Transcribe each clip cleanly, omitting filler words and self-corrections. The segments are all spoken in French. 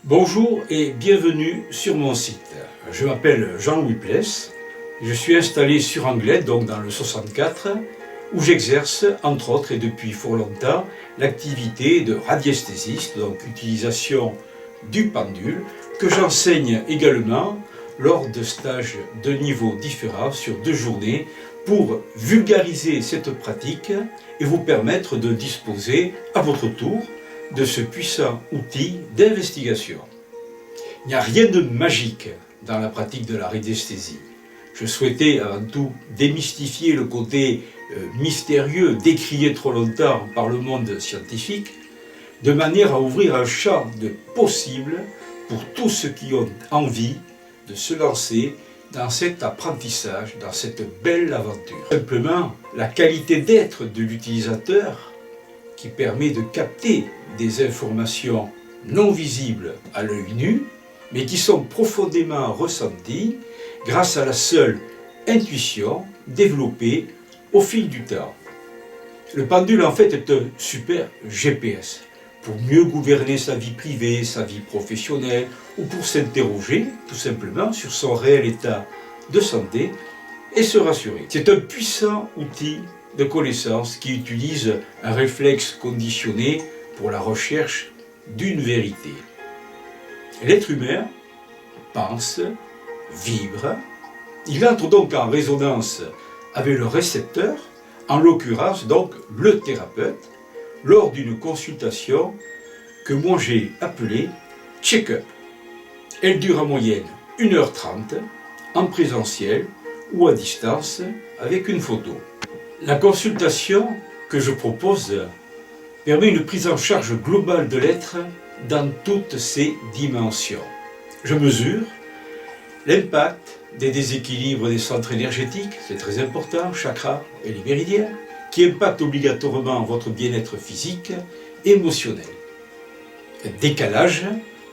Bonjour et bienvenue sur mon site. Je m'appelle Jean-Louis Pless, je suis installé sur Anglet, donc dans le 64, où j'exerce, entre autres et depuis fort longtemps, l'activité de radiesthésiste, donc utilisation du pendule, que j'enseigne également lors de stages de niveaux différents sur 2 journées pour vulgariser cette pratique et vous permettre de disposer à votre tour de ce puissant outil d'investigation. Il n'y a rien de magique dans la pratique de la radiesthésie. Je souhaitais avant tout démystifier le côté mystérieux décrié trop longtemps par le monde scientifique, de manière à ouvrir un champ de possibles pour tous ceux qui ont envie de se lancer dans cet apprentissage, dans cette belle aventure. Simplement, la qualité d'être de l'utilisateur qui permet de capter des informations non visibles à l'œil nu, mais qui sont profondément ressenties grâce à la seule intuition développée au fil du temps. Le pendule en fait est un super GPS pour mieux gouverner sa vie privée, sa vie professionnelle, ou pour s'interroger tout simplement sur son réel état de santé et se rassurer. C'est un puissant outil de connaissance qui utilise un réflexe conditionné pour la recherche d'une vérité. L'être humain pense, vibre, il entre donc en résonance avec le récepteur, en l'occurrence donc le thérapeute, lors d'une consultation que moi j'ai appelée check-up. Elle dure en moyenne 1h30 en présentiel ou à distance avec une photo. La consultation que je propose permet une prise en charge globale de l'être dans toutes ses dimensions. Je mesure l'impact des déséquilibres des centres énergétiques, c'est très important, chakras et les méridiens, qui impactent obligatoirement votre bien-être physique et émotionnel. Un décalage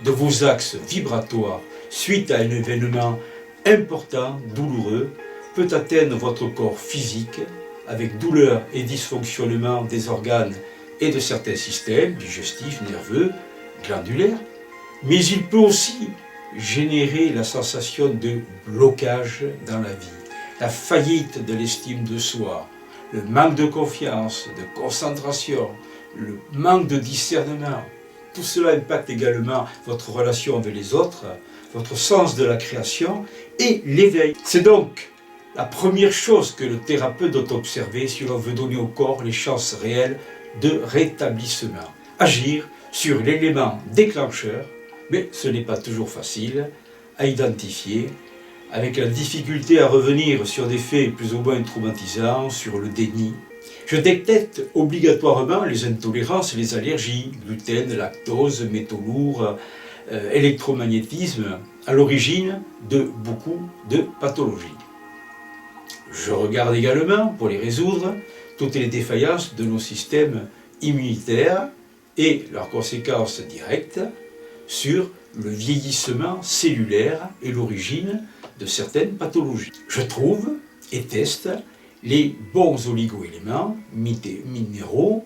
de vos axes vibratoires suite à un événement important, douloureux, peut atteindre votre corps physique avec douleur et dysfonctionnement des organes et de certains systèmes digestifs, nerveux, glandulaires, mais il peut aussi générer la sensation de blocage dans la vie, la faillite de l'estime de soi, le manque de confiance, de concentration, le manque de discernement. Tout cela impacte également votre relation avec les autres, votre sens de la création et l'éveil. C'est donc la première chose que le thérapeute doit observer si l'on veut donner au corps les chances réelles de rétablissement. Agir sur l'élément déclencheur, mais ce n'est pas toujours facile à identifier, avec la difficulté à revenir sur des faits plus ou moins traumatisants, sur le déni. Je détecte obligatoirement les intolérances, les allergies, gluten, lactose, métaux lourds, électromagnétisme, à l'origine de beaucoup de pathologies. Je regarde également, pour les résoudre, toutes les défaillances de nos systèmes immunitaires et leurs conséquences directes sur le vieillissement cellulaire et l'origine de certaines pathologies. Je trouve et teste les bons oligo-éléments, minéraux,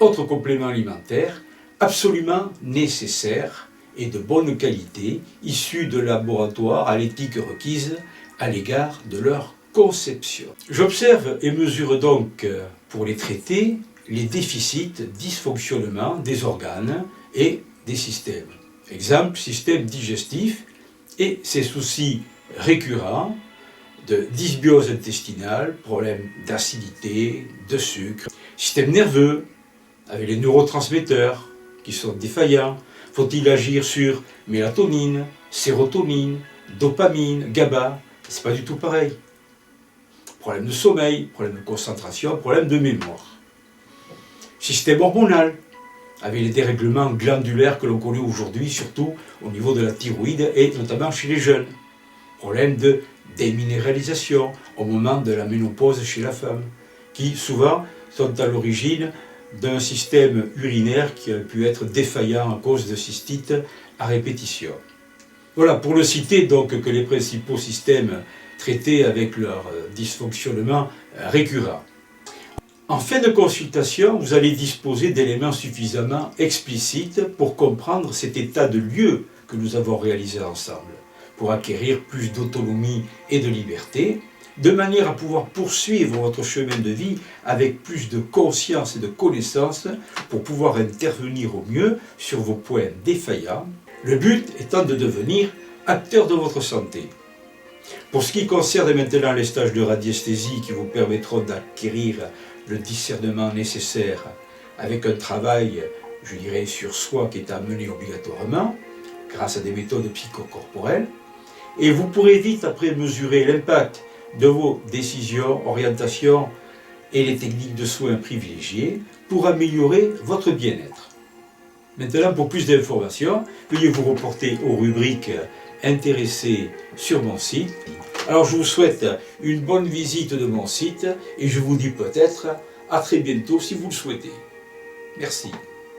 autres compléments alimentaires absolument nécessaires et de bonne qualité, issus de laboratoires à l'éthique requise à l'égard de leur conception. J'observe et mesure donc, pour les traiter, les déficits, dysfonctionnements des organes et des systèmes. Exemple, système digestif et ses soucis récurrents de dysbiose intestinale, problèmes d'acidité, de sucre. Système nerveux, avec les neurotransmetteurs qui sont défaillants. Faut-il agir sur mélatonine, sérotonine, dopamine, GABA? C'est pas du tout pareil. Problème de sommeil, problème de concentration, problème de mémoire. Système hormonal, avec les dérèglements glandulaires que l'on connaît aujourd'hui, surtout au niveau de la thyroïde et notamment chez les jeunes. Problème de déminéralisation au moment de la ménopause chez la femme, qui souvent sont à l'origine d'un système urinaire qui a pu être défaillant à cause de cystites à répétition. Voilà, pour ne citer donc que les principaux systèmes traités avec leur dysfonctionnement récurrent. En fin de consultation, vous allez disposer d'éléments suffisamment explicites pour comprendre cet état de lieu que nous avons réalisé ensemble, pour acquérir plus d'autonomie et de liberté, de manière à pouvoir poursuivre votre chemin de vie avec plus de conscience et de connaissance pour pouvoir intervenir au mieux sur vos points défaillants, le but étant de devenir acteur de votre santé. Pour ce qui concerne maintenant les stages de radiesthésie qui vous permettront d'acquérir le discernement nécessaire avec un travail, je dirais, sur soi qui est à mener obligatoirement, grâce à des méthodes psychocorporelles, et vous pourrez vite après mesurer l'impact de vos décisions, orientations et les techniques de soins privilégiées pour améliorer votre bien-être. Maintenant, pour plus d'informations, veuillez vous reporter aux rubriques intéressées sur mon site. Alors je vous souhaite une bonne visite de mon site et je vous dis peut-être à très bientôt si vous le souhaitez. Merci.